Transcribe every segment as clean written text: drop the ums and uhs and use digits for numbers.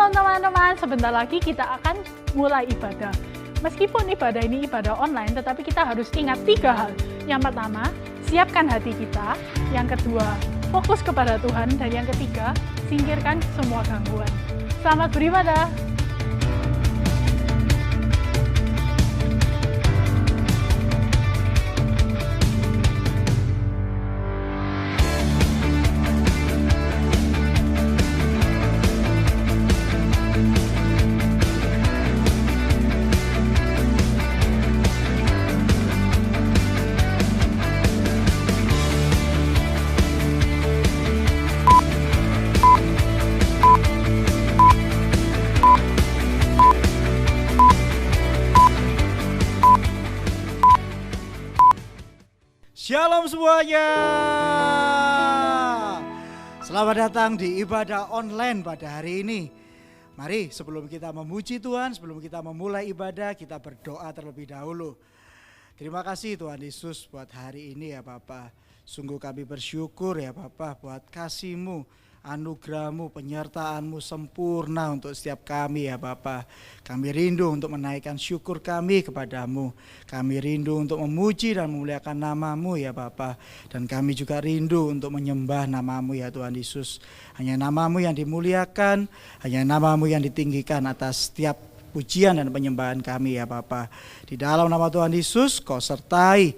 Shalom teman-teman, sebentar lagi kita akan mulai ibadah. Meskipun ibadah ini ibadah online, tetapi kita harus ingat 3 hal. Yang pertama, siapkan hati kita. Yang kedua, fokus kepada Tuhan. Dan yang ketiga, singkirkan semua gangguan. Selamat beribadah. Shalom semuanya. Selamat datang di ibadah online pada hari ini. Mari sebelum kita memuji Tuhan, sebelum kita memulai ibadah, kita berdoa terlebih dahulu. Terima kasih Tuhan Yesus buat hari ini ya Bapa. Sungguh kami bersyukur ya Bapa buat kasih-Mu, anugerah-Mu, penyertaan-Mu sempurna untuk setiap kami ya Bapa. Kami rindu untuk menaikkan syukur kami kepadamu. Kami rindu untuk memuji dan memuliakan nama-Mu ya Bapa. Dan kami juga rindu untuk menyembah nama-Mu ya Tuhan Yesus. Hanya nama-Mu yang dimuliakan, hanya nama-Mu yang ditinggikan atas setiap pujian dan penyembahan kami ya Bapa. Di dalam nama Tuhan Yesus Kau sertai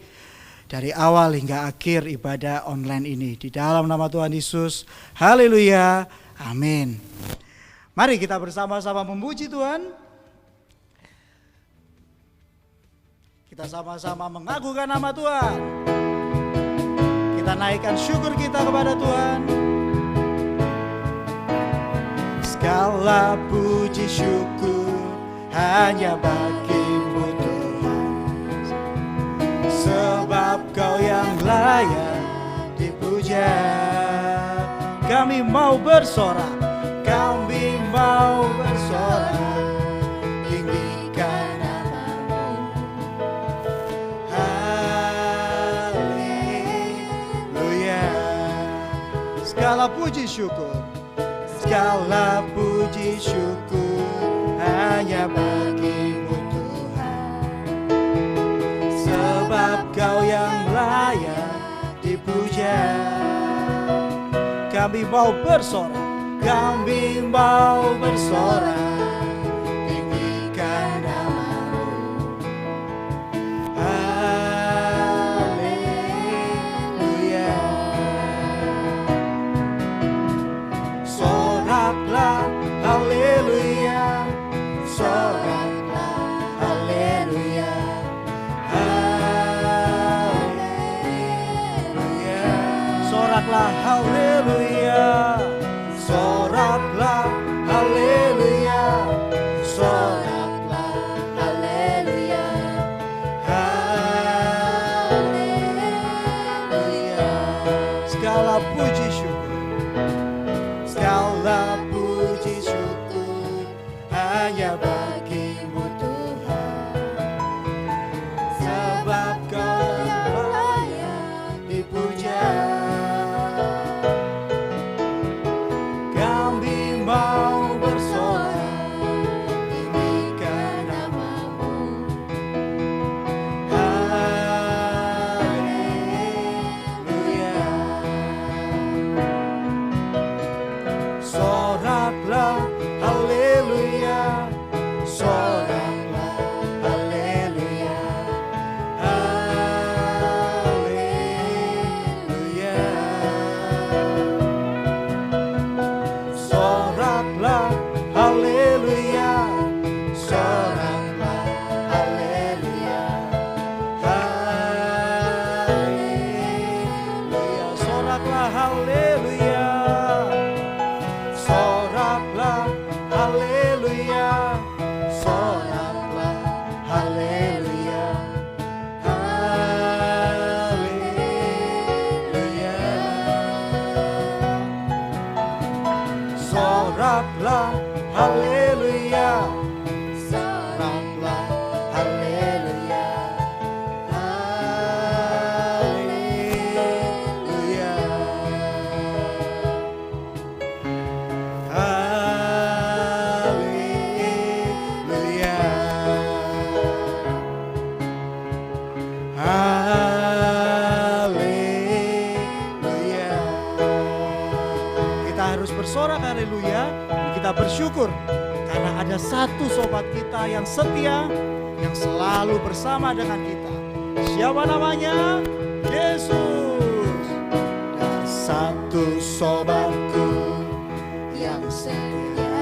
dari awal hingga akhir ibadah online ini. Di dalam nama Tuhan Yesus, haleluya, amin. Mari kita bersama-sama memuji Tuhan. Kita sama-sama mengagungkan nama Tuhan. Kita naikkan syukur kita kepada Tuhan. Segala puji syukur hanya bagi-Mu Tuhan. Sebab Kau yang layak dipuja. Kami mau bersorak, kami mau bersorak, tinggikan nama-Mu. Haleluya. Segala puji syukur, segala puji syukur hanya bagi-Mu Tuhan. Sebab Kau yang layak dipuja. Kami mau bersorak, kami mau bersorak, tinggikan nama-Mu. Haleluya. Soraklah, haleluya. Soraklah, haleluya. Haleluya. Soraklah, haleluya. Soraklah, haleluya. Soraklah, haleluya. Haleluya. Segala puji syukur, segala puji syukur hanya bagi-Mu Tuhan. Sebab Kau yang layak dipuja. Kami mau bersorak, tinggikan nama-Mu. Haleluya. Soraklah, haleluya. Soraklah, haleluya. Haleluya. Soraklah, haleluya. Soraklah, haleluya. Haleluya. Soraklah, haleluya. Soraklah, haleluya. Soraklah, haleluya. Haleluya. Soraklah, haleluya. Soraklah, haleluya. Haleluya. bersorak haleluya. Dan kita bersyukur karena ada satu sobat kita yang setia, yang selalu bersama dengan kita. Siapa namanya? Yesus. Dan satu sobatku yang setia,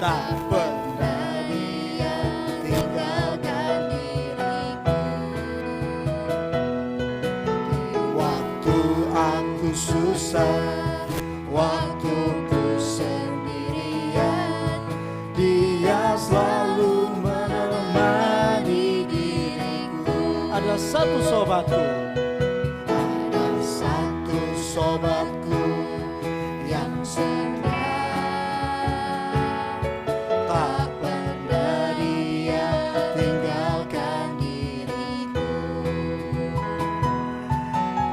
tak pernah dia tinggalkan diriku. Waktu aku susah, waktu ku sendirian, dia selalu menemani diriku. Ada satu sobatku, ada satu sobatku yang setia, tak pernah dia tinggalkan diriku.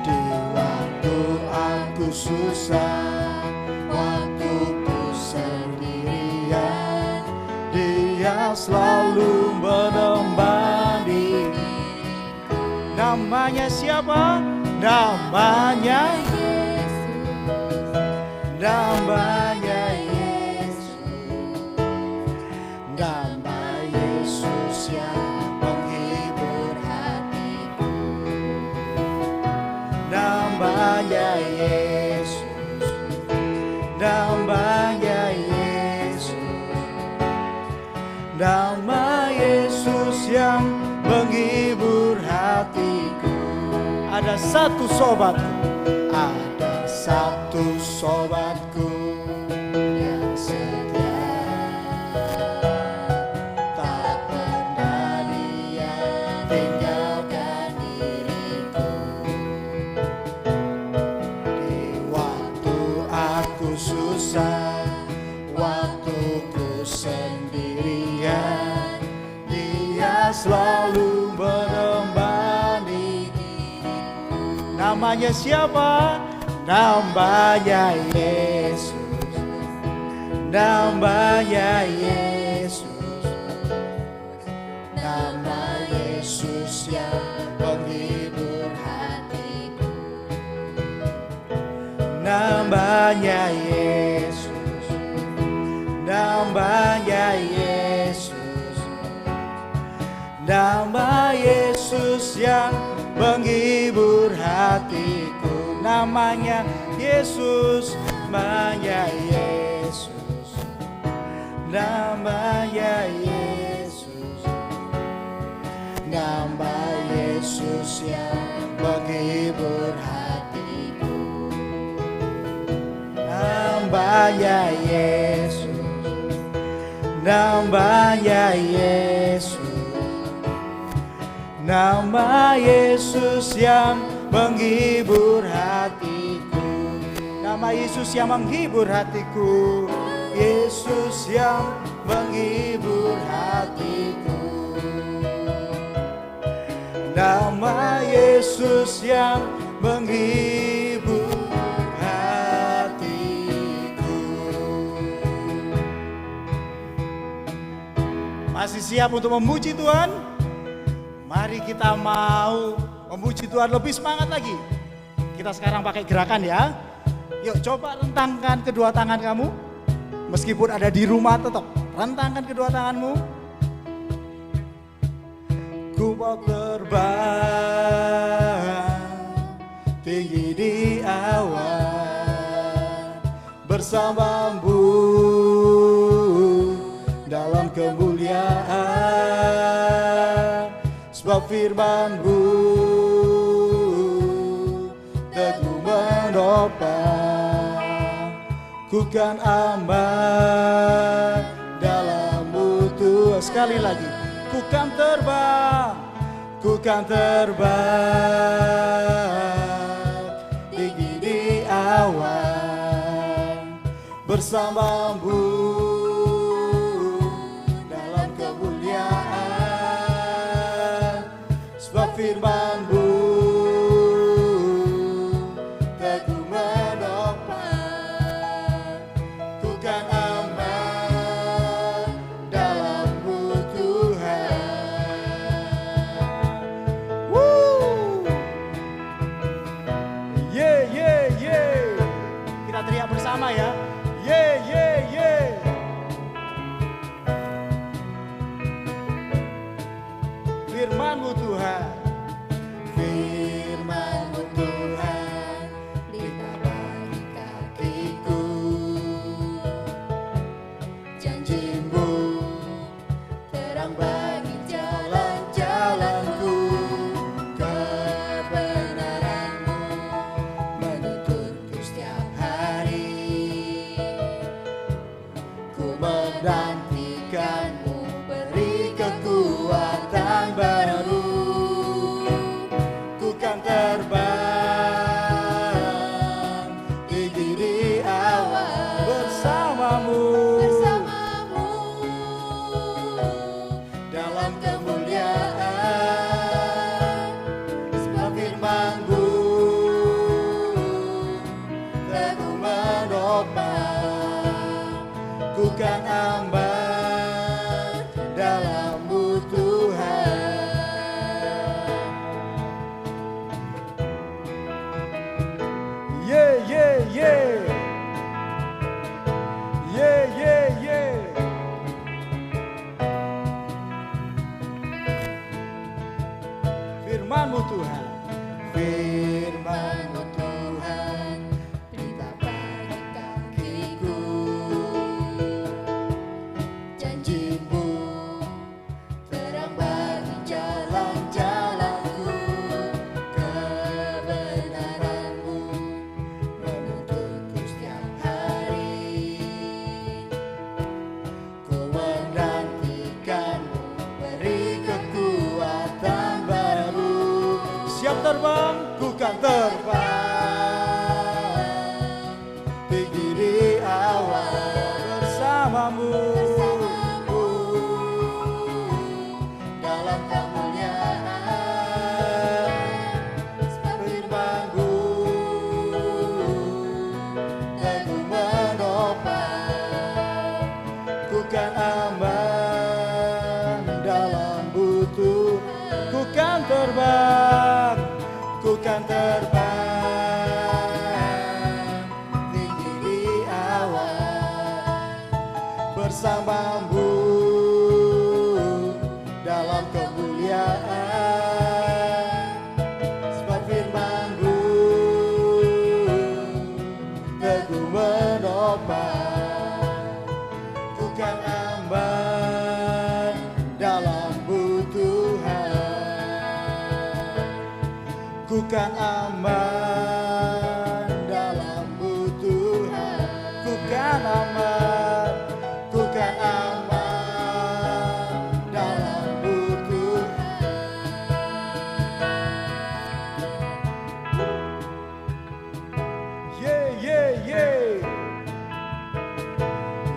Di waktu aku susah, waktu ku sendirian, dia selalu menemani. Namanya siapa? Namanya namanya Yesus. Nama Yesus yang menghibur hatiku. Namanya Yesus. Namanya Yesus. Nama Yesus yang menghibur hatiku. Ada satu sobatku, ada satu sobatku yang setia, tak pernah dia tinggalkan diriku. Di waktu aku susah, waktu ku sendirian, dia selalu menemani. Namanya siapa? Namanya Yesus. Namanya Yesus. Nama Yesus yang menghibur hatiku. Namanya Yesus. Namanya Yesus. Nama Yesus yang menghibur hatiku. Namanya Yesus. Namanya Yesus. Namanya Yesus. Nama Yesus yang menghibur hatiku. Namanya Yesus. Namanya Yesus. Nama Yesus yang menghibur hatiku. Nama Yesus yang menghibur hatiku. Yesus yang menghibur hatiku. Nama Yesus yang menghibur hatiku. Masih siap untuk memuji Tuhan? Mari kita mau memuji Tuhan lebih semangat lagi. Kita sekarang pakai gerakan ya. Yuk coba rentangkan kedua tangan kamu. Meskipun ada di rumah tetap rentangkan kedua tanganmu. Ku mau terbang tinggi di awan bersamamu dalam kemuliaan. Sebab firman-Mu teguh menopang, ku kan aman dalam-Mu Tuhan. Sekali lagi, ku kan terbang tinggi di awan bersama-Mu dalam kemuliaan. Sebab firman-Mu teguh menopang, ku kan aman dalam-Mu Tuhan. terbang tinggi di awan bersamamu dalam kemuliaan. Sebab firman-Mu teguh menopang, ku kan aman dalam-Mu Tuhan. Yeah, yeah, yeah. Yeah, yeah, yeah. Firman-Mu Tuhan, firman-Mu Tuhan, Berita bagi kakiku, janji-Mu terang bagi jalan-jalanku, kebenaran-Mu menuntunku setiap hari. Ku menantikan-Mu, beri kekuatan baru. siap terbang, ku kan terbang tinggi di awan bersamamu Dalam kemuliaan, sebab firman-Mu teguh menopang, ku kan aman dalam butuh. Ku kan terbang, ku kan terbang tinggi di awan bersamamu dalam kemuliaan. Sebab firman-Mu teguh menopang, ku kan aman dalam butuhan. Ku kan aman dalam butuhan. Ku kan aman, ku kan aman dalam butuhan. Yeah, yeah, yeah.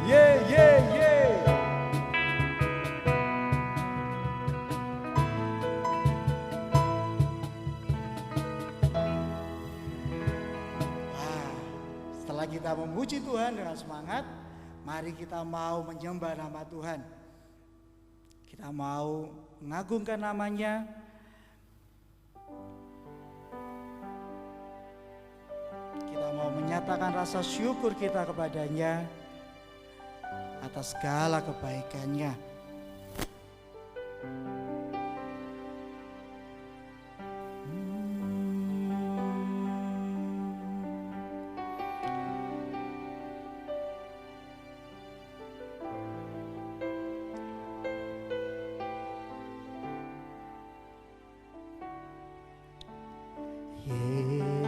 Yeah, yeah, yeah. Wah, setelah kita memuji Tuhan dengan semangat, mari kita mau menyembah nama Tuhan. Kita mau mengagungkan namanya. Kita mau menyatakan rasa syukur kita kepadanya atas segala kebaikannya.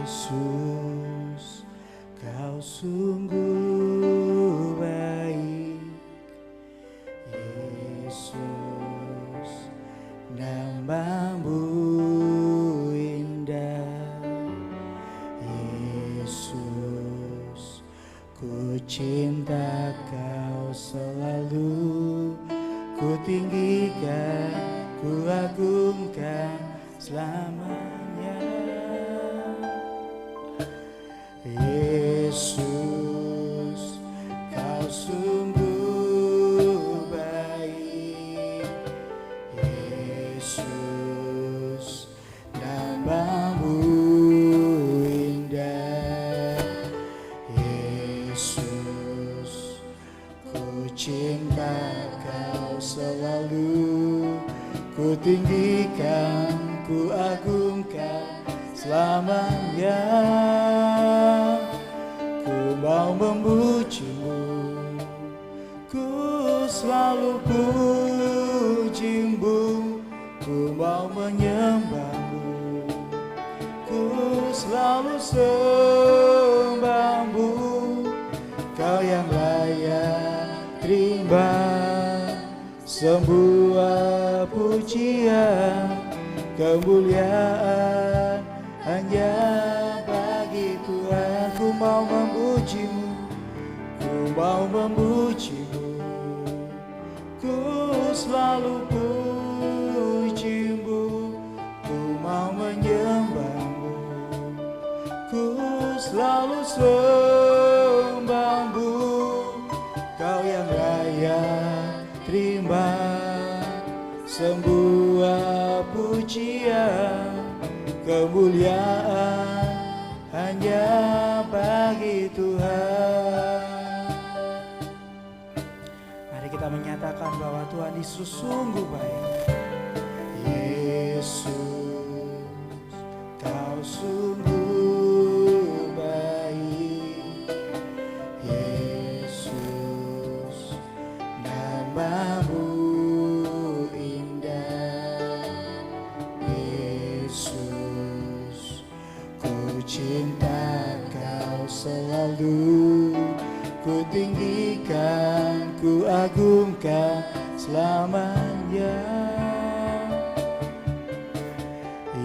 Yesus, Kau sungguh baik. Yesus, nama-Mu indah. Yesus, ku cinta Kau selalu. Ku tinggikan, ku agungkan selamanya. Yesus, Kau sungguh baik. Yesus, nama-Mu indah. Yesus, ku cinta Kau selalu. Ku tinggikan, ku agungkan selamanya. Ku mau memuji-Mu, ku selalu puji-Mu. Ku mau menyembah-Mu, ku selalu sembah-Mu. Kau yang layak terima semua pujian, kemuliaan selalu sembahmu, Kau yang layak terima semua pujian, kemuliaan hanya bagi Tuhan. Mari kita menyatakan bahwa Tuhan Yesus sungguh baik. Yesus, Kau sungguh baik. Yesus, namamu indah. Yesus, ku cinta Kau selalu, ku tinggikan, ku agungkan selamanya.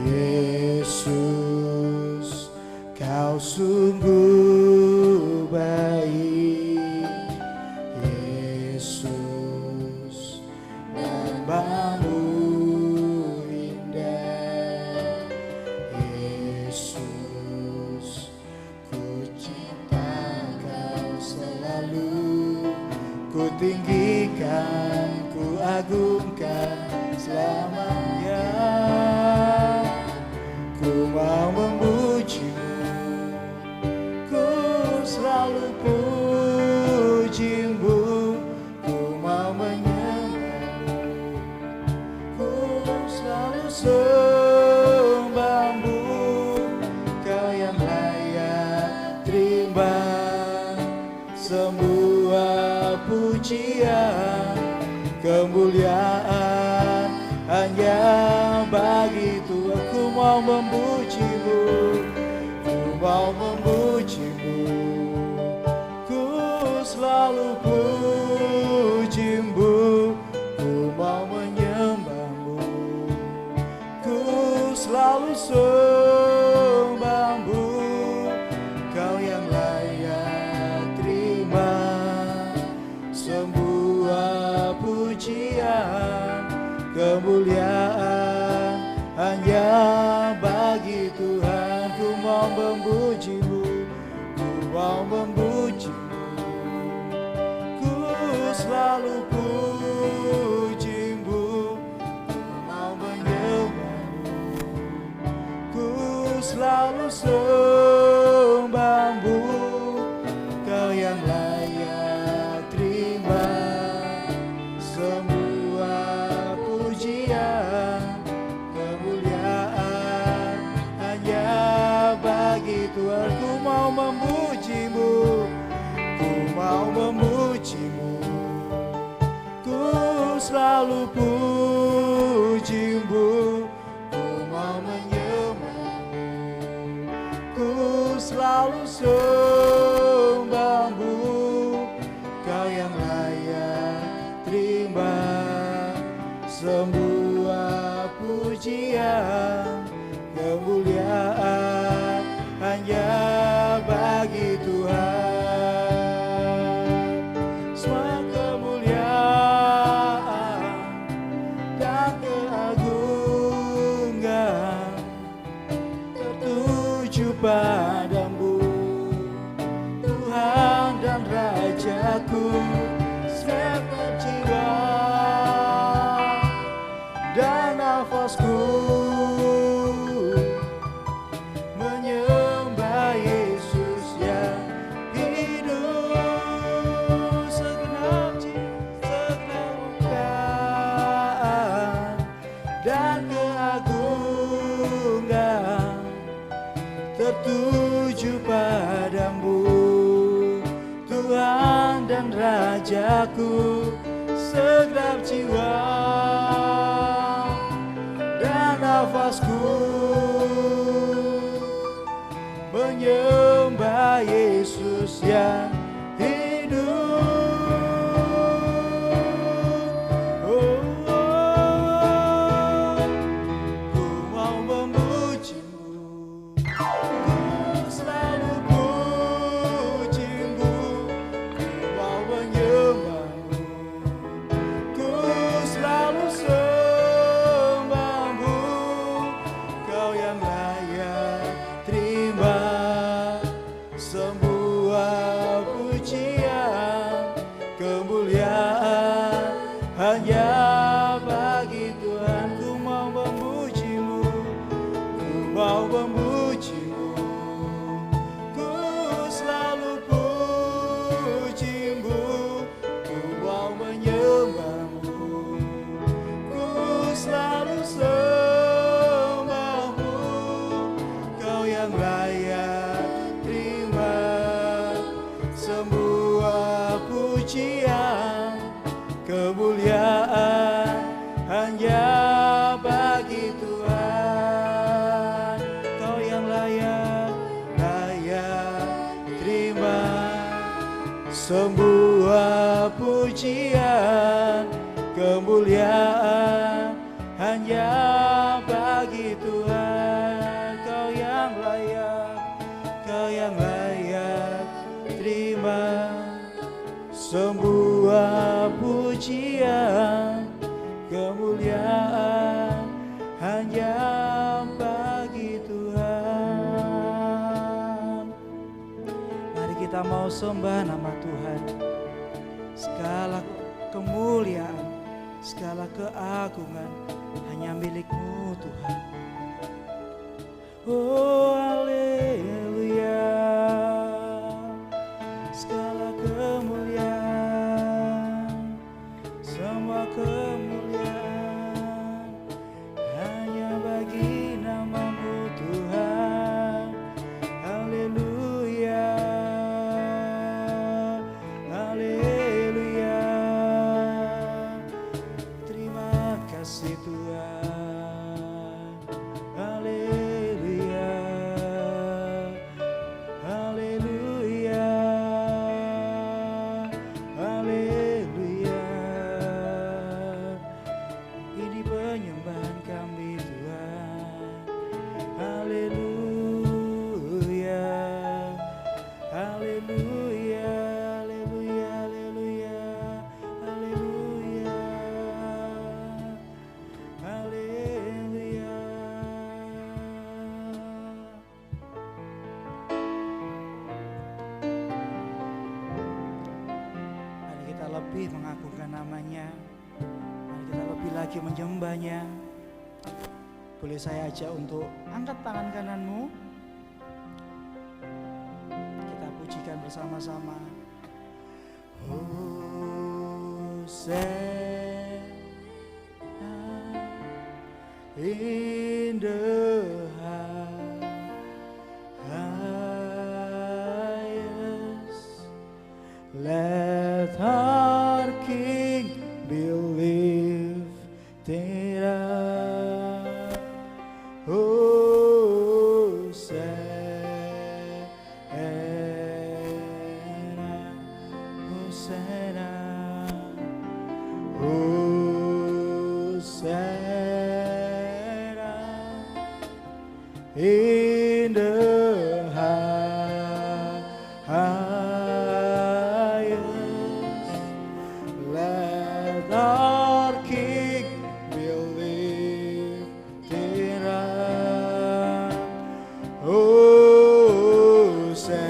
Yesus, Kau sungguh baik. Yesus, namamu indah. Yesus, ku cinta Kau selalu, ku tinggikan, ku agungkan selamanya. Ku mau memujimu, ku selalu pujimu, ku mau menyembahmu, ku selalu sembahmu, Kau yang layak terima semua pujian, kemuliaan hanya bagi Tuhan. Ku mau memujimu, ku mau memujimu, ku selalu pujimu, ku mau menyembahmu, ku selalu sembahmu, Kau yang layak terima semua pujian, kemuliaan hanya bagi Tuhan. Ku mau memujimu, ku mau memujimu, ku selalu pujimu, ku mau menyembahmu, ku selalu sembahmu, Kau yang layak terima semua pujian, kemuliaan hanya bagi Tuhan. Ku mau memujimu, ku mau memujimu, ku selalu pujimu, ku mau menyembahmu, ku selalu sembahmu, Kau yang layak terima semua pujian, kemuliaan hanya bagi Tuhan. Semua kemuliaan dan keagungan tertuju padamu, Tuhan dan Rajaku. Segenap jiwa dan nafasku menyembah Yesus yang hidup. Segenap jiwa, segenap keadaan dan keagungan tertuju padamu, Tuhan dan Rajaku. Segenap jiwa dan nafasku menyembah Yesus yang hidup. Oh, oh, ku mau memujimu, ku selalu pujimu, ku mau menyembahmu, ku selalu sembahmu, Kau yang layak terima semua pujian, kemuliaan hanya bagi Tuhan. Kau yang layak, Kau yang layak terima semua pujian, kemuliaan hanya bagi Tuhan. Mari kita mau sembah nama Tuhan. Segala kemuliaan, segala keagungan hanya milik-Mu Tuhan. Oh haleluya, segala kemuliaan, semua kemuliaan hanya bagi nama-Mu Tuhan. Haleluya, haleluya, terima kasih Tuhan. Haleluya, haleluya, haleluya. Ini penyembahan kami Tuhan. Haleluya, haleluya, haleluya, haleluya, haleluya, haleluya. Mari kita lebih mengagungkan namanya. Mari kita lebih lagi menyembahnya. Boleh saya ajak untuk angkat tangan kananmu. Kita pujikan bersama-sama. Hosana in the highest. Let our King be lifted up. Hosanna, Hosanna, Hosanna in the highest. Let our King be lifted up. Hosanna,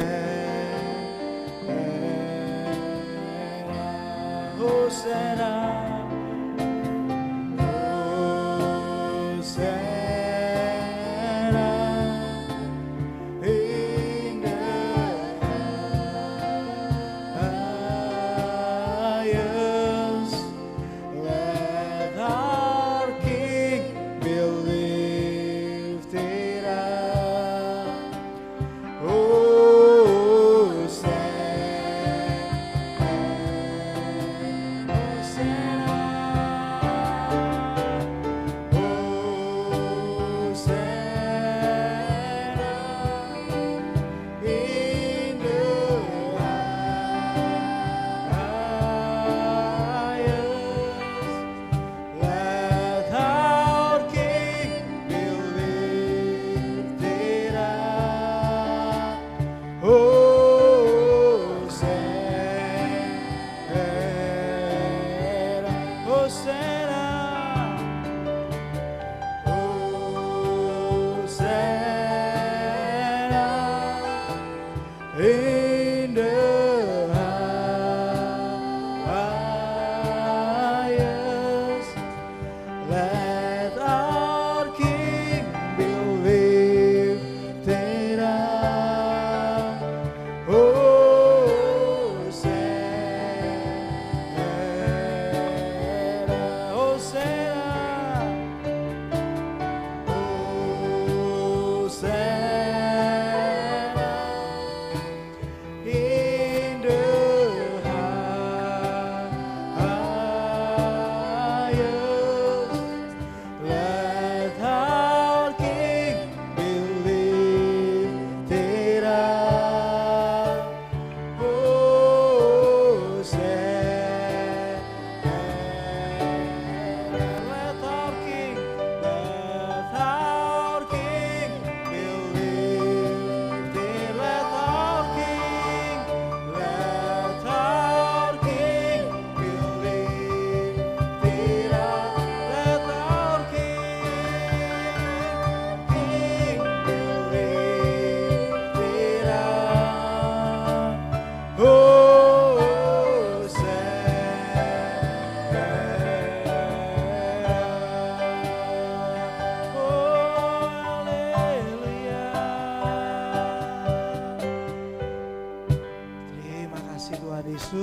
Hosanna, Hosanna in the highest. Let our King be lifted up. Hosanna, Hosanna.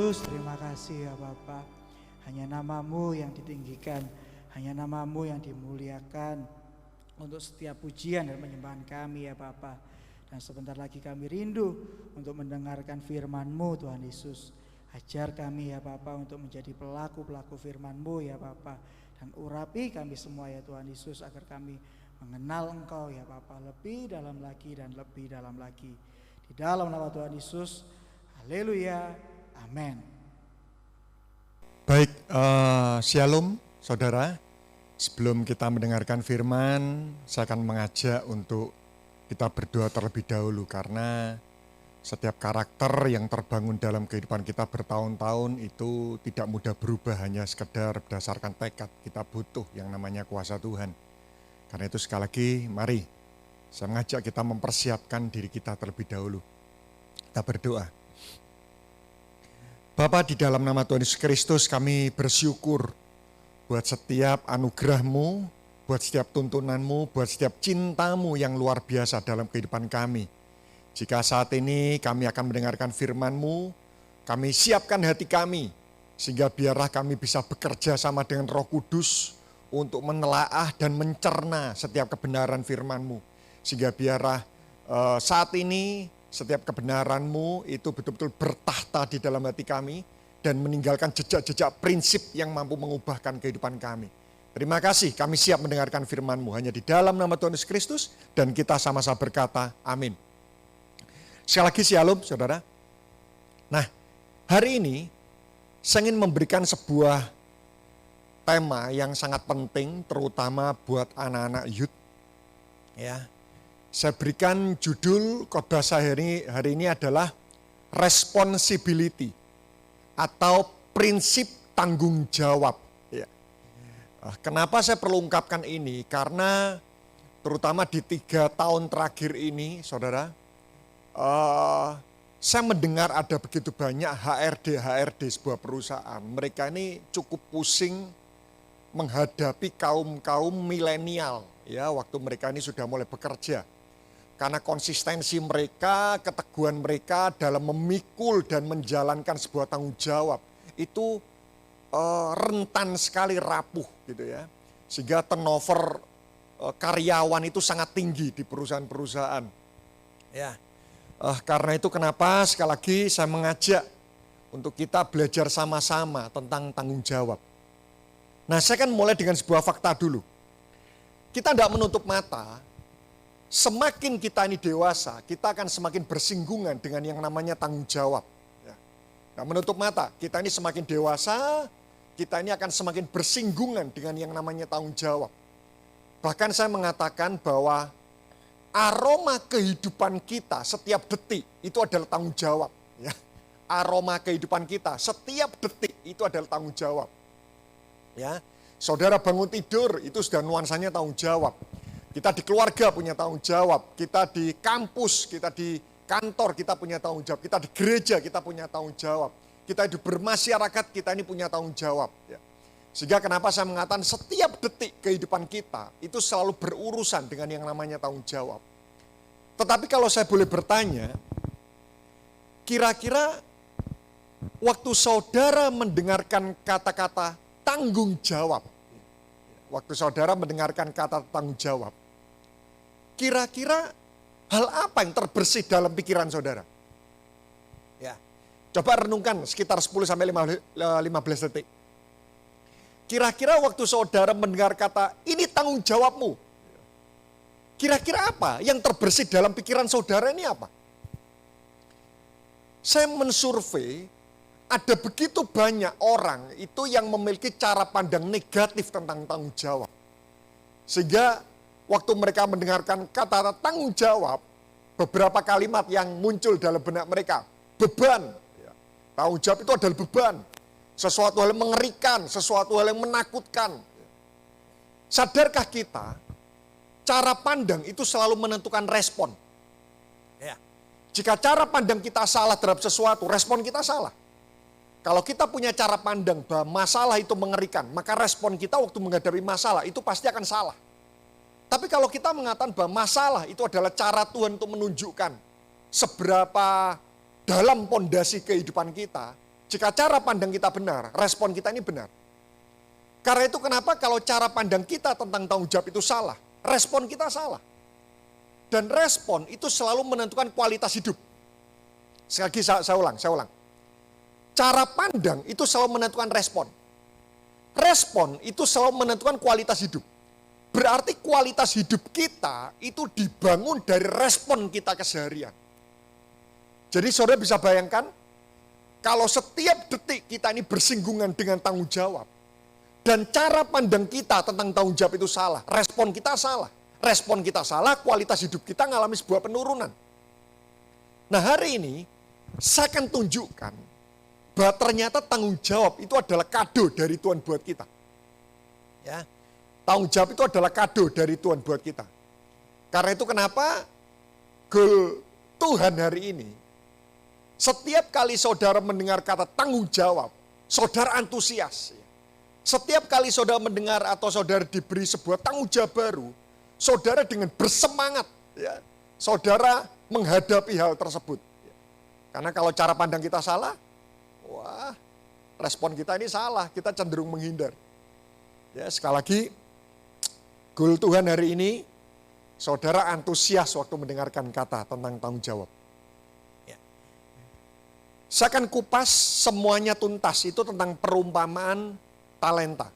Yesus, terima kasih ya Bapa. Hanya nama-Mu yang ditinggikan, hanya nama-Mu yang dimuliakan untuk setiap pujian dan penyembahan kami ya Bapa. Dan sebentar lagi kami rindu untuk mendengarkan firman-Mu Tuhan Yesus. Ajar kami ya Bapa untuk menjadi pelaku-pelaku firman-Mu ya Bapa. Dan urapi kami semua ya Tuhan Yesus agar kami mengenal Engkau ya Bapa lebih dalam lagi dan lebih dalam lagi. Di dalam nama Tuhan Yesus, haleluya, amin. Baik, shalom saudara. Sebelum kita mendengarkan firman, saya akan mengajak untuk kita berdoa terlebih dahulu. Karena setiap karakter yang terbangun dalam kehidupan kita bertahun-tahun itu tidak mudah berubah hanya sekedar berdasarkan tekad. Kita butuh yang namanya kuasa Tuhan. Karena itu sekali lagi, mari saya mengajak kita mempersiapkan diri kita terlebih dahulu. Kita berdoa. Bapa, di dalam nama Tuhan Yesus Kristus kami bersyukur buat setiap anugerah-Mu, buat setiap tuntunan-Mu, buat setiap cinta-Mu yang luar biasa dalam kehidupan kami. Jika saat ini kami akan mendengarkan firman-Mu, kami siapkan hati kami, sehingga biarlah kami bisa bekerja sama dengan Roh Kudus untuk menelaah dan mencerna setiap kebenaran firman-Mu. Sehingga biarlah saat ini setiap kebenaran-Mu itu betul-betul bertahta di dalam hati kami dan meninggalkan jejak-jejak prinsip yang mampu mengubahkan kehidupan kami. Terima kasih, kami siap mendengarkan firman-Mu hanya di dalam nama Tuhan Yesus Kristus dan kita sama-sama berkata amin. Sekali lagi shalom saudara. Nah, hari ini saya ingin memberikan sebuah tema yang sangat penting terutama buat anak-anak youth. Ya. Saya berikan judul khotbah saya hari ini adalah responsibility atau prinsip tanggung jawab. Ya. Kenapa saya perlu ungkapkan ini? Karena terutama di 3 tahun terakhir ini saudara, saya mendengar ada begitu banyak HRD sebuah perusahaan. Mereka ini cukup pusing menghadapi kaum milenial ya waktu mereka ini sudah mulai bekerja. Karena konsistensi mereka, keteguhan mereka dalam memikul dan menjalankan sebuah tanggung jawab itu rentan sekali rapuh gitu ya. Sehingga turnover karyawan itu sangat tinggi di perusahaan-perusahaan. Ya. Karena itu kenapa sekali lagi saya mengajak untuk kita belajar sama-sama tentang tanggung jawab. Nah, saya kan mulai dengan sebuah fakta dulu. Kita tidak menutup mata, semakin kita ini dewasa, kita akan semakin bersinggungan dengan yang namanya tanggung jawab. Tidak menutup mata, kita ini semakin dewasa, kita ini akan semakin bersinggungan dengan yang namanya tanggung jawab. Bahkan saya mengatakan bahwa aroma kehidupan kita setiap detik itu adalah tanggung jawab. Ya. Aroma kehidupan kita setiap detik itu adalah tanggung jawab. Ya, saudara bangun tidur itu sudah nuansanya tanggung jawab. Kita di keluarga punya tanggung jawab, kita di kampus, kita di kantor kita punya tanggung jawab, kita di gereja kita punya tanggung jawab, kita di bermasyarakat kita ini punya tanggung jawab. Ya. Sehingga kenapa saya mengatakan setiap detik kehidupan kita itu selalu berurusan dengan yang namanya tanggung jawab. Tetapi kalau saya boleh bertanya, kira-kira waktu saudara mendengarkan kata-kata tanggung jawab, waktu saudara mendengarkan kata tanggung jawab, kira-kira hal apa yang terbersih dalam pikiran saudara? Ya, coba renungkan sekitar 10-15 detik. Kira-kira waktu saudara mendengar kata ini tanggung jawabmu, kira-kira apa yang terbersih dalam pikiran saudara ini apa? Saya mensurvei, ada begitu banyak orang itu yang memiliki cara pandang negatif tentang tanggung jawab. Sehingga waktu mereka mendengarkan kata tanggung jawab, beberapa kalimat yang muncul dalam benak mereka, beban. Tanggung jawab itu adalah beban. Sesuatu hal yang mengerikan, sesuatu hal yang menakutkan. Sadarkah kita, cara pandang itu selalu menentukan respon. Ya. Jika cara pandang kita salah terhadap sesuatu, respon kita salah. Kalau kita punya cara pandang bahwa masalah itu mengerikan, maka respon kita waktu menghadapi masalah itu pasti akan salah. Tapi kalau kita mengatakan bahwa masalah itu adalah cara Tuhan untuk menunjukkan seberapa dalam pondasi kehidupan kita, Jika cara pandang kita benar, respon kita ini benar. Karena itu kenapa kalau cara pandang kita tentang tanggung jawab itu salah, respon kita salah. Dan respon itu selalu menentukan kualitas hidup. Sekali lagi saya ulang. Cara pandang itu selalu menentukan respon. Respon itu selalu menentukan kualitas hidup. Berarti kualitas hidup kita itu dibangun dari respon kita keseharian. Jadi saudara bisa bayangkan, kalau setiap detik kita ini bersinggungan dengan tanggung jawab, dan cara pandang kita tentang tanggung jawab itu salah, respon kita salah. Respon kita salah, kualitas hidup kita mengalami sebuah penurunan. Nah hari ini, saya akan tunjukkan bahwa ternyata tanggung jawab itu adalah kado dari Tuhan buat kita. Ya, tanggung jawab itu adalah kado dari Tuhan buat kita. Karena itu kenapa goal Tuhan hari ini, setiap kali saudara mendengar kata tanggung jawab, saudara antusias. Setiap kali saudara mendengar atau saudara diberi sebuah tanggung jawab baru, saudara dengan bersemangat, ya, saudara menghadapi hal tersebut. Karena kalau cara pandang kita salah, wah, respon kita ini salah, kita cenderung menghindar. Ya, sekali lagi, goal Tuhan hari ini, saudara antusias waktu mendengarkan kata tentang tanggung jawab. Ya. Saya akan kupas semuanya tuntas itu tentang perumpamaan talenta.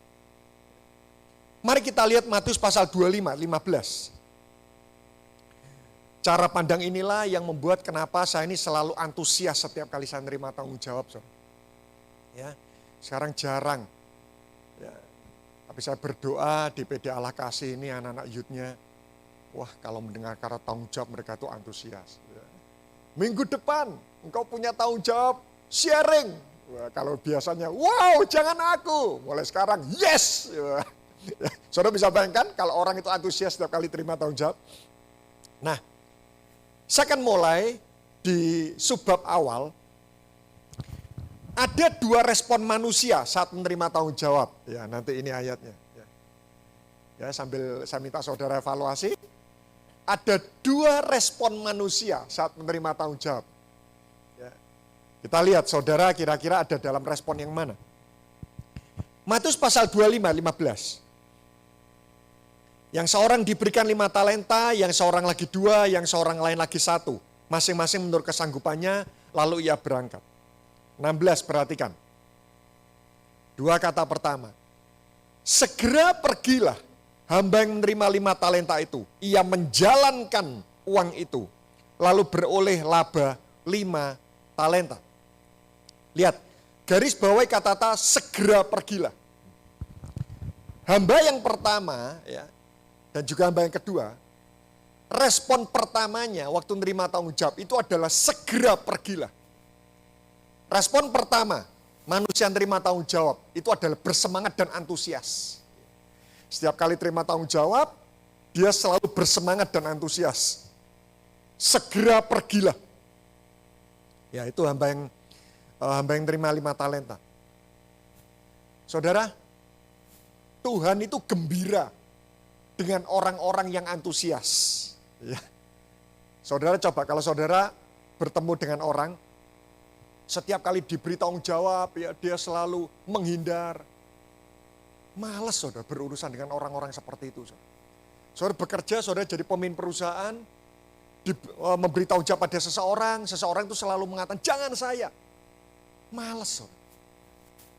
Mari kita lihat Matius pasal 25, 15. Cara pandang inilah yang membuat kenapa saya ini selalu antusias setiap kali saya menerima tanggung jawab. Ya, sekarang jarang. Ya, tapi saya berdoa di PD Allah Kasih ini anak-anak youth-nya, wah kalau mendengar kata tanggung jawab mereka tuh antusias. Ya. Minggu depan engkau punya tanggung jawab sharing. Wah, kalau biasanya, wow jangan aku. Mulai sekarang, yes. Ya. Saudara bisa bayangkan kalau orang itu antusias setiap kali terima tanggung jawab. Nah, saya akan mulai di subbab awal. Ada dua respon manusia saat menerima tanggung jawab. Ya, nanti ini ayatnya. Ya, sambil saya minta saudara evaluasi. Ada dua respon manusia saat menerima tanggung jawab. Ya. Kita lihat saudara kira-kira ada dalam respon yang mana. Matius pasal 25, 15. Yang seorang diberikan 5 talenta, yang seorang lagi 2, yang seorang lain lagi 1. Masing-masing menurut kesanggupannya, lalu ia berangkat. 16, perhatikan. Dua kata pertama. Segera pergilah hamba yang menerima 5 talenta itu. Ia menjalankan uang itu. Lalu beroleh laba 5 talenta. Lihat, garis bawahi kata-kata segera pergilah. Hamba yang pertama, ya, dan juga hamba yang kedua, respon pertamanya waktu menerima tanggung jawab itu adalah segera pergilah. Respon pertama, manusia yang terima tanggung jawab itu adalah bersemangat dan antusias. Setiap kali terima tanggung jawab, dia selalu bersemangat dan antusias. Segera pergilah. Ya, itu hamba yang terima 5 talenta. Saudara, Tuhan itu gembira dengan orang-orang yang antusias. Ya. Saudara coba kalau saudara bertemu dengan orang, setiap kali diberi tanggung jawab, ya, dia selalu menghindar. Malas saudara berurusan dengan orang-orang seperti itu. Saudara bekerja, saudara jadi pemimpin perusahaan, memberi tanggung jawab pada seseorang itu selalu mengatakan, jangan saya. Malas saudara.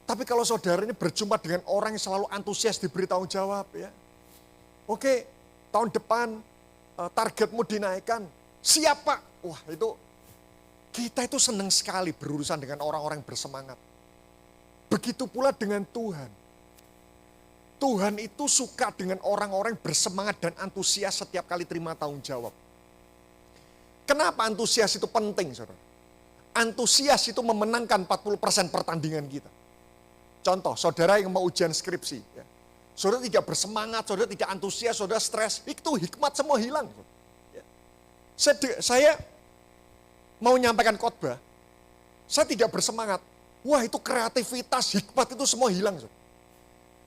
Tapi kalau saudara ini berjumpa dengan orang yang selalu antusias diberi tanggung jawab, ya. Oke, tahun depan targetmu dinaikkan. Siap Pak. Wah itu, kita itu senang sekali berurusan dengan orang-orang yang bersemangat. Begitu pula dengan Tuhan. Tuhan itu suka dengan orang-orang yang bersemangat dan antusias setiap kali terima tanggung jawab. Kenapa antusias itu penting, saudara? Antusias itu memenangkan 40% pertandingan kita. Contoh, saudara yang mau ujian skripsi. Ya. Saudara tidak bersemangat, saudara tidak antusias, saudara stres. Itu hikmat semua hilang. Ya. Saya mau nyampaikan khotbah, saya tidak bersemangat. Wah itu kreativitas, hikmat itu semua hilang. Saudara.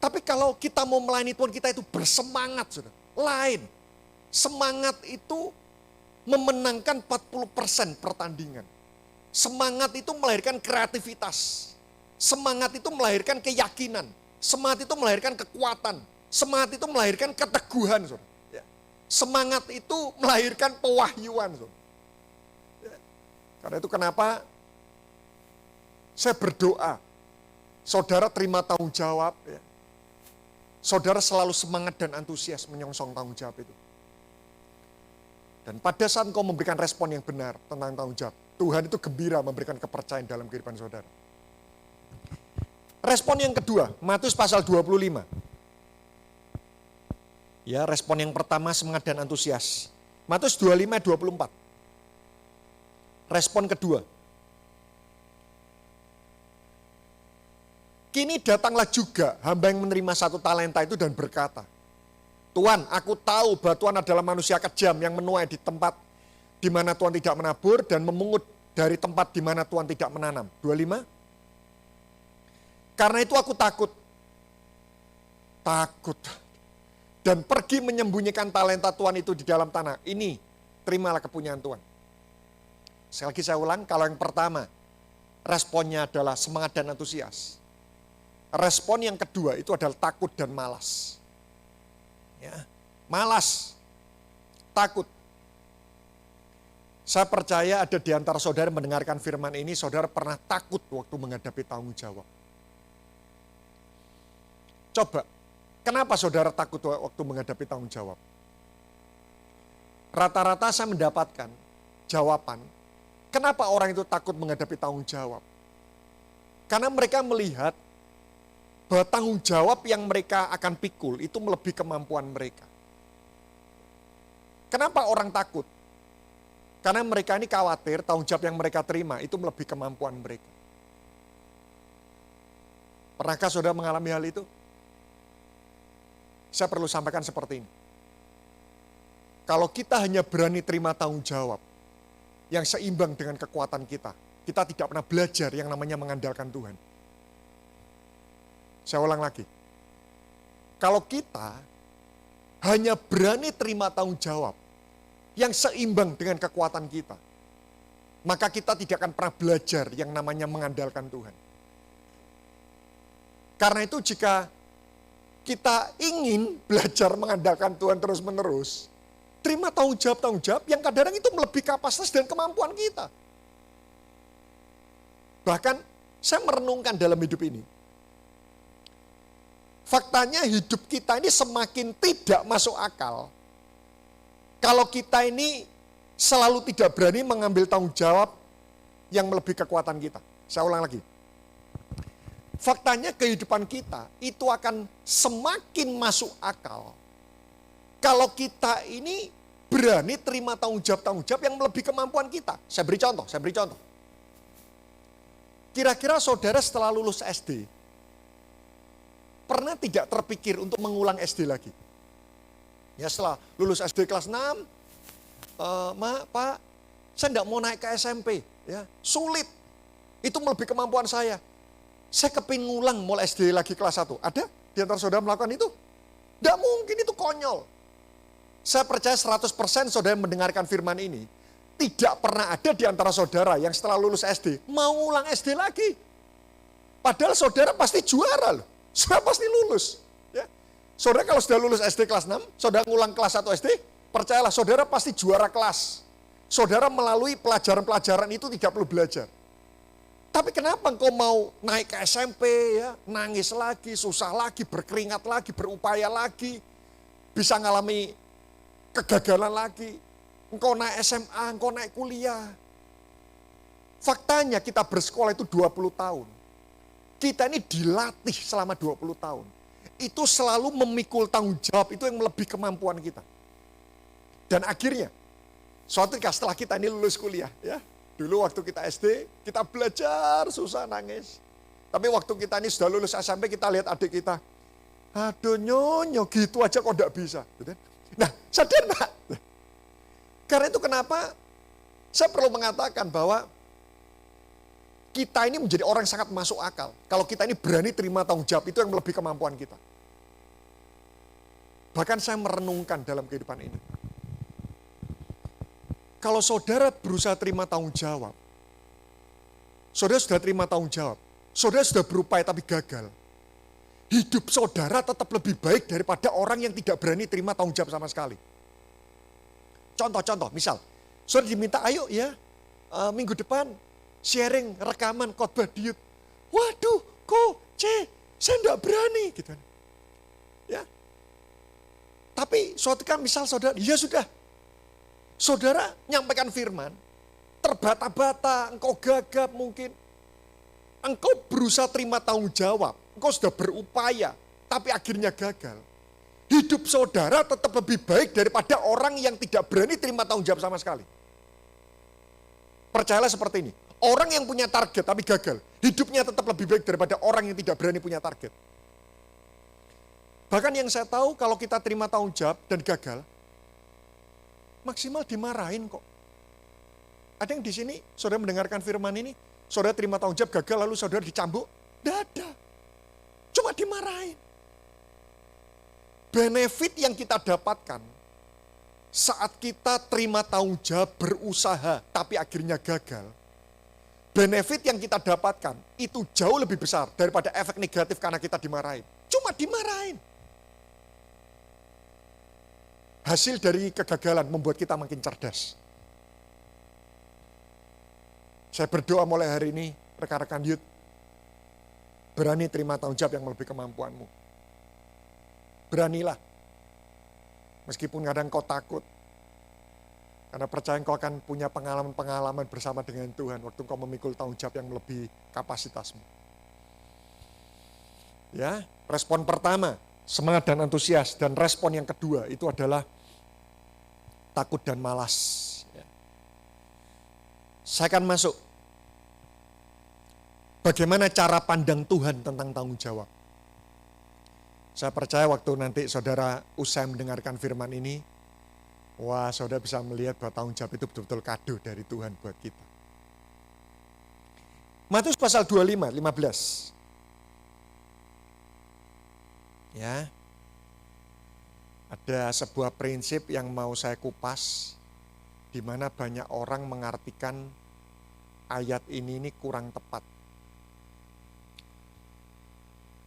Tapi kalau kita mau melayani Tuhan, kita itu bersemangat. Saudara. Lain, semangat itu memenangkan 40% pertandingan. Semangat itu melahirkan kreativitas. Semangat itu melahirkan keyakinan. Semangat itu melahirkan kekuatan. Semangat itu melahirkan keteguhan. Saudara. Ya. Semangat itu melahirkan pewahyuan. Saudara. Ya. Karena itu kenapa saya berdoa, saudara terima tanggung jawab. Ya. Saudara selalu semangat dan antusias menyongsong tanggung jawab itu. Dan pada saat engkau memberikan respon yang benar tentang tanggung jawab, Tuhan itu gembira memberikan kepercayaan dalam kehidupan saudara. Respon yang kedua, Matius pasal 25. Ya, respon yang pertama semangat dan antusias. Matius 25 ayat 24. Respon kedua. Kini datanglah juga hamba yang menerima 1 talenta itu dan berkata, Tuhan, aku tahu bahwa Tuhan adalah manusia kejam yang menuai di tempat di mana Tuhan tidak menabur dan memungut dari tempat di mana Tuhan tidak menanam. 25. Karena itu aku takut. Dan pergi menyembunyikan talenta Tuhan itu di dalam tanah. Ini, terimalah kepunyaan Tuhan. Sekali lagi saya ulang, kalau yang pertama, responnya adalah semangat dan antusias. Respon yang kedua itu adalah takut dan malas. Ya, malas, takut. Saya percaya ada di antara saudara yang mendengarkan firman ini, saudara pernah takut waktu menghadapi tanggung jawab. Coba, kenapa saudara takut waktu menghadapi tanggung jawab? Rata-rata saya mendapatkan jawaban, kenapa orang itu takut menghadapi tanggung jawab? Karena mereka melihat bahwa tanggung jawab yang mereka akan pikul itu melebihi kemampuan mereka. Kenapa orang takut? Karena mereka ini khawatir tanggung jawab yang mereka terima itu melebihi kemampuan mereka. Pernahkah saudara mengalami hal itu? Saya perlu sampaikan seperti ini. Kalau kita hanya berani terima tanggung jawab yang seimbang dengan kekuatan kita, kita tidak pernah belajar yang namanya mengandalkan Tuhan. Saya ulang lagi. Kalau kita hanya berani terima tanggung jawab yang seimbang dengan kekuatan kita, maka kita tidak akan pernah belajar yang namanya mengandalkan Tuhan. Karena itu jika kita ingin belajar mengandalkan Tuhan terus-menerus, terima tanggung jawab yang kadang-kadang itu melebihi kapasitas dan kemampuan kita. Bahkan saya merenungkan dalam hidup ini, faktanya hidup kita ini semakin tidak masuk akal kalau kita ini selalu tidak berani mengambil tanggung jawab yang melebihi kekuatan kita. Saya ulang lagi. Faktanya kehidupan kita itu akan semakin masuk akal kalau kita ini berani terima tanggung jawab yang melebihi kemampuan kita. Saya beri contoh. Kira-kira saudara setelah lulus SD, pernah tidak terpikir untuk mengulang SD lagi? Ya setelah lulus SD kelas 6, Pak, saya tidak mau naik ke SMP. Ya, sulit, itu melebihi kemampuan saya. Saya kepingin ngulang mulai SD lagi kelas 1. Ada di antara saudara melakukan itu? Tidak mungkin, itu konyol. Saya percaya 100% saudara yang mendengarkan firman ini, tidak pernah ada di antara saudara yang setelah lulus SD mau ngulang SD lagi. Padahal saudara pasti juara loh. Saudara pasti lulus. Ya. Saudara kalau sudah lulus SD kelas 6, saudara ngulang kelas 1 SD, percayalah saudara pasti juara kelas. Saudara melalui pelajaran-pelajaran itu tidak perlu belajar. Tapi kenapa engkau mau naik ke SMP, ya, nangis lagi, susah lagi, berkeringat lagi, berupaya lagi, bisa ngalami kegagalan lagi. Engkau naik SMA, engkau naik kuliah. Faktanya kita bersekolah itu 20 tahun. Kita ini dilatih selama 20 tahun. Itu selalu memikul tanggung jawab, itu yang melebihi kemampuan kita. Dan akhirnya, suatu ketika setelah kita ini lulus kuliah, ya, dulu waktu kita SD, kita belajar susah nangis. Tapi waktu kita ini sudah lulus SMP, kita lihat adik kita, aduh nyonyo gitu aja kok enggak bisa. Nah, sadar enggak? Karena itu kenapa saya perlu mengatakan bahwa kita ini menjadi orang yang sangat masuk akal. Kalau kita ini berani terima tanggung jawab, itu yang melebihi kemampuan kita. Bahkan saya merenungkan dalam kehidupan ini. Kalau saudara berusaha terima tanggung jawab, saudara sudah terima tanggung jawab, saudara sudah berupaya tapi gagal, hidup saudara tetap lebih baik daripada orang yang tidak berani terima tanggung jawab sama sekali. Contoh, misal, saudara diminta, ayo ya, minggu depan sharing rekaman khotbah di YouTube. Waduh, saya enggak berani gitu. Ya. Tapi suatu kan misal saudara, ya sudah. Saudara nyampaikan firman, terbata-bata, engkau gagap mungkin. Engkau berusaha terima tanggung jawab, engkau sudah berupaya, tapi akhirnya gagal. Hidup saudara tetap lebih baik daripada orang yang tidak berani terima tanggung jawab sama sekali. Percayalah seperti ini, orang yang punya target tapi gagal, hidupnya tetap lebih baik daripada orang yang tidak berani punya target. Bahkan yang saya tahu kalau kita terima tanggung jawab dan gagal, maksimal dimarahin kok. Ada yang di sini, saudara mendengarkan firman ini, saudara terima tanggung jawab gagal lalu saudara dicambuk? Tidak ada. Cuma dimarahin. Benefit yang kita dapatkan saat kita terima tanggung jawab berusaha tapi akhirnya gagal. Benefit yang kita dapatkan itu jauh lebih besar daripada efek negatif karena kita dimarahin. Cuma dimarahin. Hasil dari kegagalan membuat kita makin cerdas. Saya berdoa mulai hari ini, rekan-rekan youth, berani terima tanggung jawab yang melebihi kemampuanmu. Beranilah. Meskipun kadang kau takut. Karena percaya kau akan punya pengalaman-pengalaman bersama dengan Tuhan waktu kau memikul tanggung jawab yang melebihi kapasitasmu. Ya, respon pertama, semangat dan antusias. Dan respon yang kedua itu adalah takut dan malas. Ya. Saya akan masuk. Bagaimana cara pandang Tuhan tentang tanggung jawab. Saya percaya waktu nanti saudara usai mendengarkan firman ini, wah saudara bisa melihat bahwa tanggung jawab itu betul-betul kado dari Tuhan buat kita. Matius pasal 25, 15. Ya. Ada sebuah prinsip yang mau saya kupas, di mana banyak orang mengartikan ayat ini kurang tepat.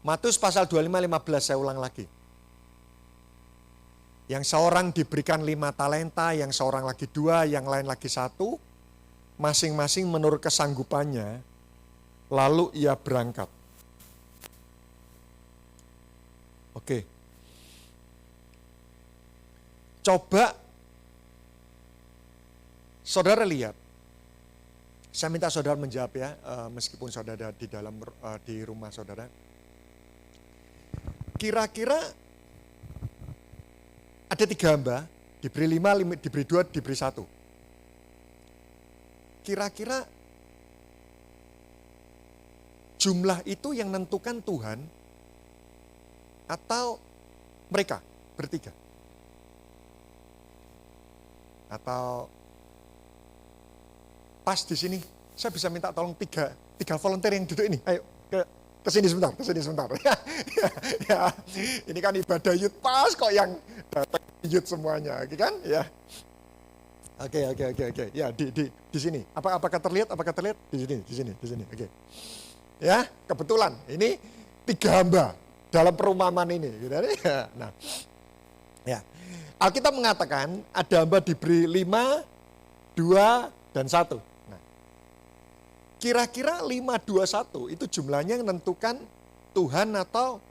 Matius pasal 25, 15, saya ulang lagi. Yang seorang diberikan 5 talenta, yang seorang lagi 2, yang lain lagi 1, masing-masing menurut kesanggupannya, lalu ia berangkat. Oke. Coba saudara lihat. Saya minta saudara menjawab ya, meskipun saudara di dalam di rumah saudara. Kira-kira ada 3 hamba, diberi 5, diberi 2, diberi 1. Kira-kira jumlah itu yang nentukan Tuhan atau mereka bertiga? Atau pas di sini saya bisa minta tolong tiga volunteer yang duduk ini. Ayo ke sini sebentar. Ya, ini kan ibadah youth pas kok yang datang youth semuanya, gitu kan? Ya. Oke. Ya, di sini. Apakah terlihat? Di sini. Oke. Ya, kebetulan ini 3 hamba dalam perumpamaan ini, gitu. Nah. Ya. Alkitab mengatakan ada hamba diberi 5, 2, dan 1. Nah, kira-kira 5, 2, 1 itu jumlahnya yang menentukan Tuhan atau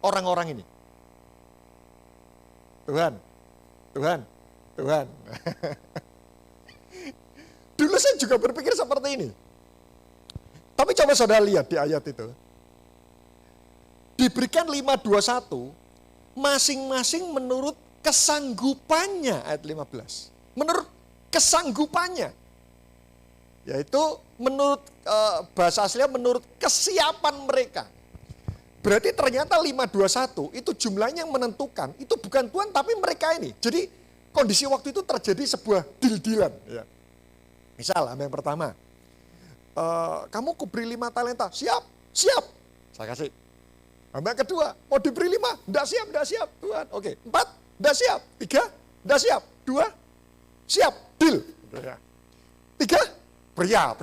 orang-orang ini? Tuhan. Dulu saya juga berpikir seperti ini. Tapi coba saudara lihat di ayat itu. Diberikan 5, 2, 1, masing-masing menurut kesanggupannya, ayat 15. Menurut kesanggupannya. Yaitu menurut bahasa aslinya menurut kesiapan mereka. Berarti ternyata 5, 2, 1 itu jumlahnya yang menentukan. Itu bukan Tuhan tapi mereka ini. Jadi kondisi waktu itu terjadi sebuah deal-dealan. Ya. Misal yang pertama. Kamu kuberi 5 talenta. Siap. Saya kasih. Yang kedua, mau diberi 5. Enggak siap Tuhan. Oke. 4. Enggak siap. 3. Enggak siap. 2. Siap. Deal. 3. Pria.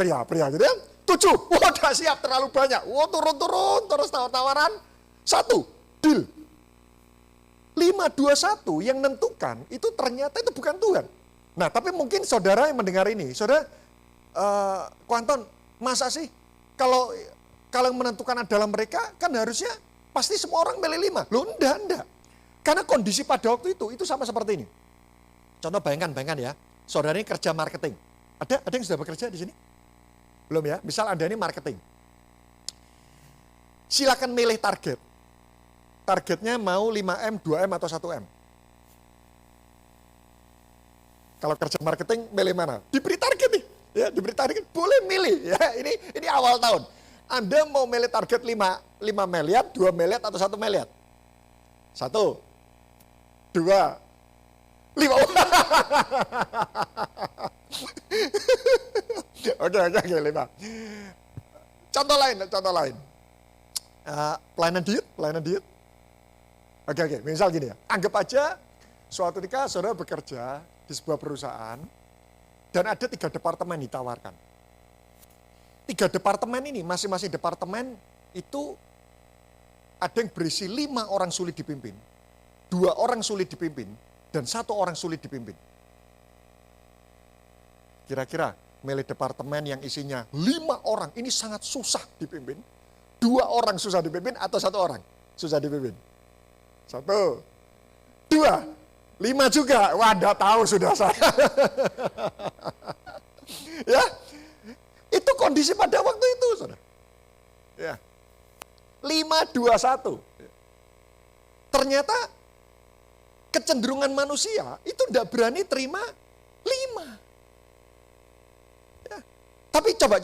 Gitu ya. 7. Wah, udah siap, terlalu banyak. Wah, turun, terus tawar-tawaran. 1, deal. 521 yang menentukan itu ternyata itu bukan Tuhan. Nah, tapi mungkin saudara yang mendengar ini, saudara, Ko Anton, masa sih kalau yang menentukan adalah mereka, kan harusnya pasti semua orang milih 5. Loh, enggak. Karena kondisi pada waktu itu sama seperti ini. Contoh bayangkan ya, saudara ini kerja marketing. Ada yang sudah bekerja di sini? Belum ya? Misal Anda ini marketing. Silakan milih target. Targetnya mau 5M, 2M, atau 1M. Kalau kerja marketing, milih mana? Diberi target nih. Ya, diberi target, boleh milih. Ya, ini awal tahun. Anda mau milih target 5 miliar, 2 miliar, atau 1 miliar? 1, 2, 5. Oke, 5. Contoh lain. Pelayanan diet. Oke, misal gini ya. Anggap aja suatu ketika saudara bekerja di sebuah perusahaan dan ada 3 departemen ditawarkan. 3 departemen ini, masing-masing departemen itu ada yang berisi 5 orang sulit dipimpin, 2 orang sulit dipimpin, dan 1 orang sulit dipimpin. Kira-kira milih departemen yang isinya 5 orang, ini sangat susah dipimpin. 2 orang susah dipimpin atau 1 orang susah dipimpin? 1, 2, 5 juga. Wah, enggak tahu sudah saya. Ya, itu kondisi pada waktu itu, saudara. Ya, 5-2-1. Ternyata kecenderungan manusia itu enggak berani terima 5. Ya. Tapi coba.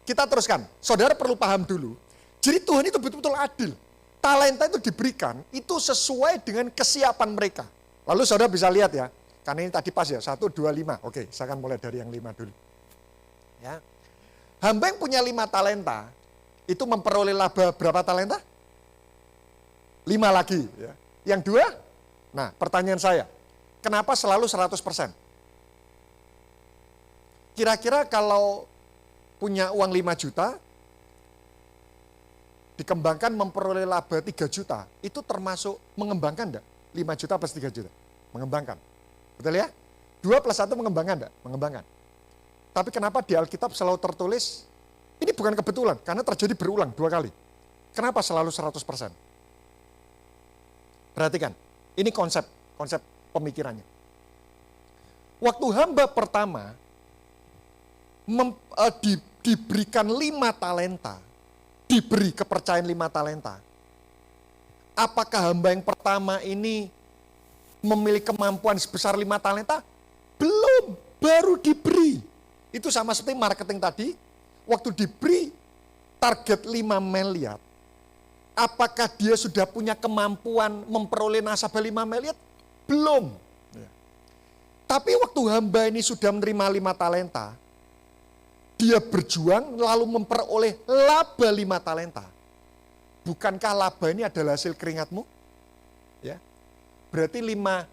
Kita teruskan. Saudara perlu paham dulu. Jadi Tuhan itu betul-betul adil. Talenta itu diberikan, itu sesuai dengan kesiapan mereka. Lalu saudara bisa lihat ya, karena ini tadi pas ya, 1, 2, 5. Oke, saya akan mulai dari yang 5 dulu. Ya. Hamba yang punya 5 talenta, itu memperoleh laba berapa talenta? 5 lagi. Ya. Yang 2, nah pertanyaan saya, kenapa selalu 100%? Kira-kira kalau punya uang 5 juta, dikembangkan memperoleh laba 3 juta, itu termasuk mengembangkan enggak? 5 juta plus 3 juta, mengembangkan. Betul ya? 2 plus 1 mengembangkan enggak? Mengembangkan. Tapi kenapa di Alkitab selalu tertulis, ini bukan kebetulan, karena terjadi berulang 2 kali. Kenapa selalu 100%? Perhatikan, ini konsep pemikirannya. Waktu hamba pertama diberikan 5 talenta, diberi kepercayaan 5 talenta. Apakah hamba yang pertama ini memiliki kemampuan sebesar 5 talenta? Belum, baru diberi. Itu sama seperti marketing tadi, waktu diberi target 5 miliar, apakah dia sudah punya kemampuan memperoleh nasabah 5 miliar? Belum. Tapi waktu hamba ini sudah menerima 5 talenta, dia berjuang lalu memperoleh laba 5 talenta. Bukankah laba ini adalah hasil keringatmu? Ya. Berarti 5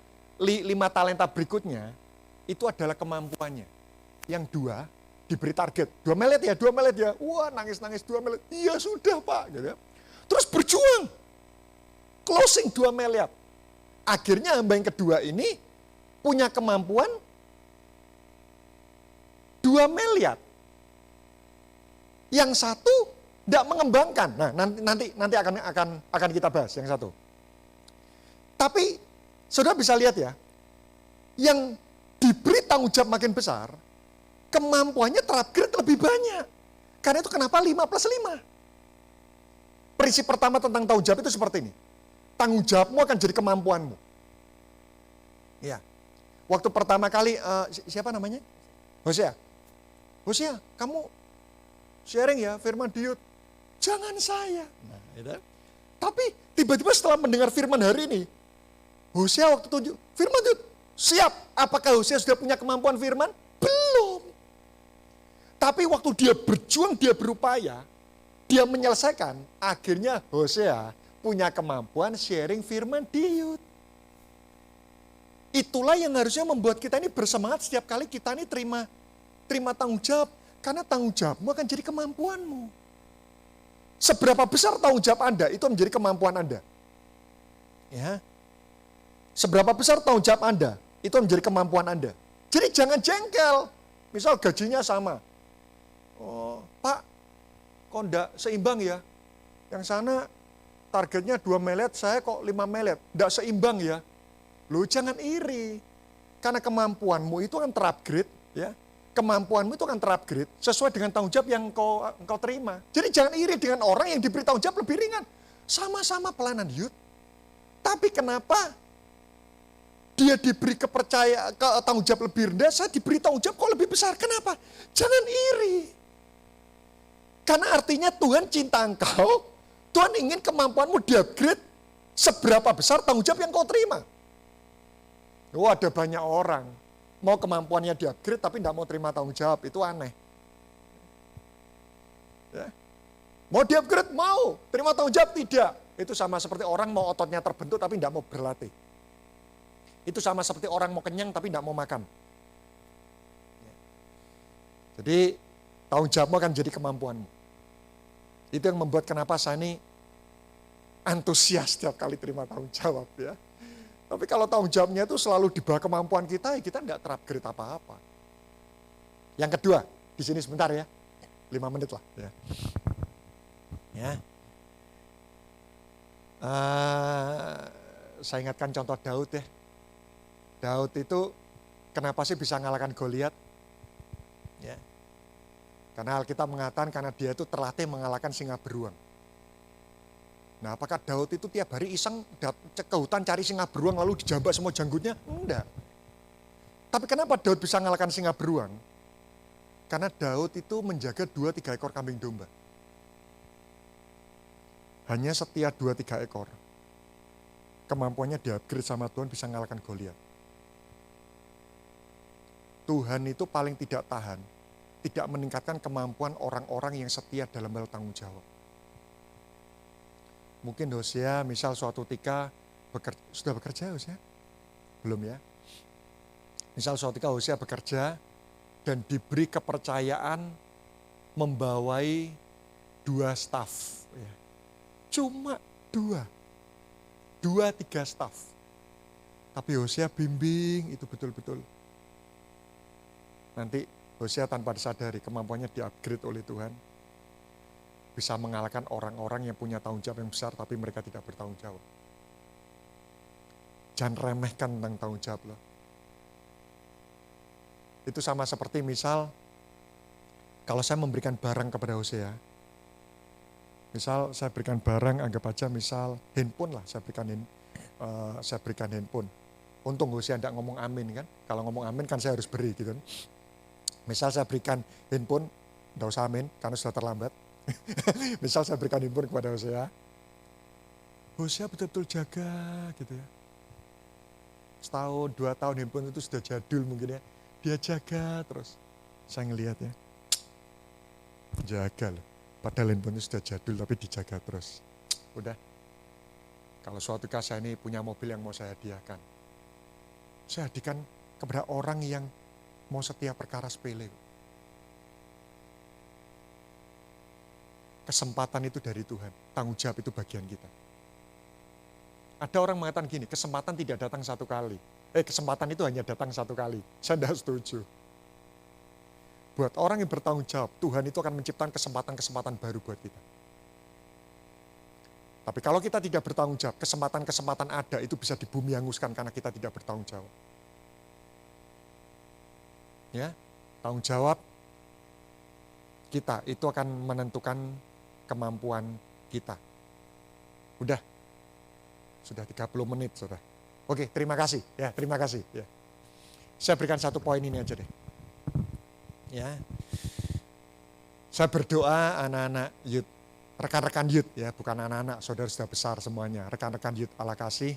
talenta berikutnya itu adalah kemampuannya. Yang 2 diberi target, 2 miliar ya. Wah, nangis 2 miliar. Iya sudah Pak. Gitu ya. Terus berjuang. Closing 2 miliar. Akhirnya hamba yang kedua ini punya kemampuan 2 miliar. Yang 1 tidak mengembangkan. Nah, nanti akan kita bahas yang 1. Tapi saudara bisa lihat ya, yang diberi tanggung jawab makin besar, kemampuannya terupgrade lebih banyak. Karena itu kenapa 5 plus 5. Prinsip pertama tentang tanggung jawab itu seperti ini. Tanggung jawabmu akan jadi kemampuanmu. Ya. Waktu pertama kali, siapa namanya? Hosea, kamu sharing ya firman Diut. Jangan saya. Nah, gitu. Tapi tiba-tiba setelah mendengar firman hari ini, Hosea waktu tunjuk, firman Diut, siap. Apakah Hosea sudah punya kemampuan firman? Belum. Tapi waktu dia berjuang, dia berupaya, dia menyelesaikan, akhirnya Hosea punya kemampuan sharing firman Diut. Itulah yang harusnya membuat kita ini bersemangat setiap kali kita ini terima tanggung jawab. Karena tanggung jawabmu akan jadi kemampuanmu. Seberapa besar tanggung jawab Anda, itu menjadi kemampuan Anda. Ya. Seberapa besar tanggung jawab Anda, itu menjadi kemampuan Anda. Jadi jangan jengkel. Misal gajinya sama. Oh, Pak, kok enggak seimbang ya? Yang sana targetnya 2 melet, saya kok 5 melet. Enggak seimbang ya? Loh, jangan iri. Karena kemampuanmu itu akan terupgrade, ya. Kemampuanmu itu akan terupgrade sesuai dengan tanggung jawab yang engkau terima. Jadi jangan iri dengan orang yang diberi tanggung jawab lebih ringan. Sama-sama pelayanan youth. Tapi kenapa dia diberi tanggung jawab lebih rendah, saya diberi tanggung jawab kok lebih besar. Kenapa? Jangan iri. Karena artinya Tuhan cinta engkau, Tuhan ingin kemampuanmu di-upgrade seberapa besar tanggung jawab yang kau terima. Oh, ada banyak orang mau kemampuannya di-upgrade tapi tidak mau terima tanggung jawab, itu aneh. Ya. Mau di-upgrade, mau. Terima tanggung jawab, tidak. Itu sama seperti orang mau ototnya terbentuk tapi tidak mau berlatih. Itu sama seperti orang mau kenyang tapi tidak mau makan. Jadi tanggung jawabmu akan jadi kemampuanmu. Itu yang membuat kenapa saya ini antusias setiap kali terima tanggung jawab, ya. Tapi kalau tanggung jawabnya itu selalu di bawah kemampuan kita, ya kita nggak terupgrade apa-apa. Yang kedua, di sini sebentar ya, 5 menit lah. Ya. Saya ingatkan contoh Daud ya. Daud itu kenapa sih bisa mengalahkan Goliat? Ya. Karena Alkitab mengatakan karena dia itu terlatih mengalahkan singa beruang. Nah, apakah Daud itu tiap hari iseng ke hutan cari singa beruang lalu dijambak semua janggutnya? Enggak. Tapi kenapa Daud bisa mengalahkan singa beruang? Karena Daud itu menjaga 2-3 ekor kambing domba. Hanya setia 2-3 ekor. Kemampuannya di-upgrade sama Tuhan bisa mengalahkan Goliat. Tuhan itu paling tidak tahan, tidak meningkatkan kemampuan orang-orang yang setia dalam hal tanggung jawab. Mungkin Hosea misal suatu ketika sudah bekerja Hosea? Belum ya? Misal suatu ketika Hosea bekerja dan diberi kepercayaan membawai 2 staf. Ya. Cuma 2-3 staf. Tapi Hosea bimbing itu betul-betul. Nanti Hosea tanpa disadari kemampuannya di-upgrade oleh Tuhan. Bisa mengalahkan orang-orang yang punya tanggung jawab yang besar tapi mereka tidak bertanggung jawab. Jangan remehkan tentang tanggung jawab loh. Itu sama seperti misal kalau saya memberikan barang kepada Hosea. Misal saya berikan barang, anggap aja misal handphone lah, saya berikan handphone. Untung Hosea tidak ngomong amin kan. Kalau ngomong amin kan saya harus beri gitu kan. Misal saya berikan handphone, tidak usah amin karena sudah terlambat. Misal saya berikan handphone kepada Hosea. Hosea betul-betul jaga gitu ya. Setahun, 2 tahun handphone itu sudah jadul mungkin ya. Dia jaga terus. Saya ngelihat ya. Jaga loh. Padahal handphone itu sudah jadul tapi dijaga terus. Udah. Kalau suatu kali saya ini punya mobil yang mau saya hadiahkan. Saya hadiahkan kepada orang yang mau setia perkara sepele. Kesempatan itu dari Tuhan, tanggung jawab itu bagian kita. Ada orang mengatakan gini, kesempatan tidak datang 1 kali. Kesempatan itu hanya datang 1 kali. Saya tidak setuju. Buat orang yang bertanggung jawab, Tuhan itu akan menciptakan kesempatan-kesempatan baru buat kita. Tapi kalau kita tidak bertanggung jawab, kesempatan-kesempatan ada itu bisa di bumi hanguskan karena kita tidak bertanggung jawab. Ya, tanggung jawab kita itu akan menentukan kemampuan kita. Udah. Sudah 30 menit, Saudara. Oke, terima kasih. Ya, terima kasih. Ya. Saya berikan 1 poin ini aja deh. Ya. Saya berdoa anak-anak youth, rekan-rekan youth ya, bukan anak-anak, saudara sudah besar semuanya. Rekan-rekan youth Allah kasih.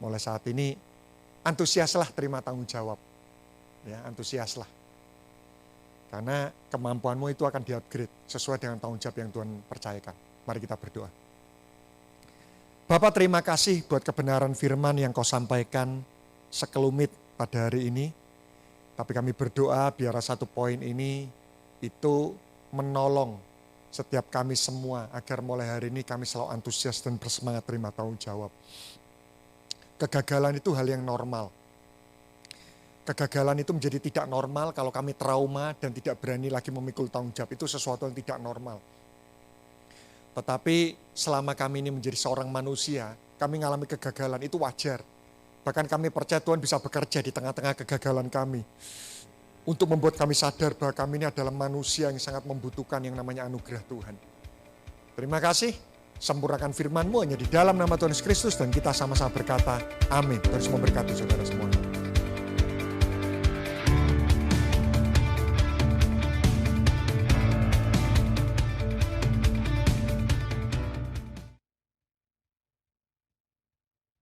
Mulai saat ini antusiaslah terima tanggung jawab. Ya, antusiaslah. Karena kemampuanmu itu akan di-upgrade sesuai dengan tanggung jawab yang Tuhan percayakan. Mari kita berdoa. Bapak, terima kasih buat kebenaran firman yang kau sampaikan sekelumit pada hari ini. Tapi kami berdoa biar 1 poin ini itu menolong setiap kami semua agar mulai hari ini kami selalu antusias dan bersemangat terima tanggung jawab. Kegagalan itu hal yang normal. Kegagalan itu menjadi tidak normal kalau kami trauma dan tidak berani lagi memikul tanggung jawab. Itu sesuatu yang tidak normal. Tetapi selama kami ini menjadi seorang manusia, kami mengalami kegagalan, itu wajar. Bahkan kami percaya Tuhan bisa bekerja di tengah-tengah kegagalan kami. Untuk membuat kami sadar bahwa kami ini adalah manusia yang sangat membutuhkan yang namanya anugerah Tuhan. Terima kasih. Sempurnakan firman-Mu hanya di dalam nama Tuhan Yesus Kristus dan kita sama-sama berkata, amin. Terus memberkati saudara semua.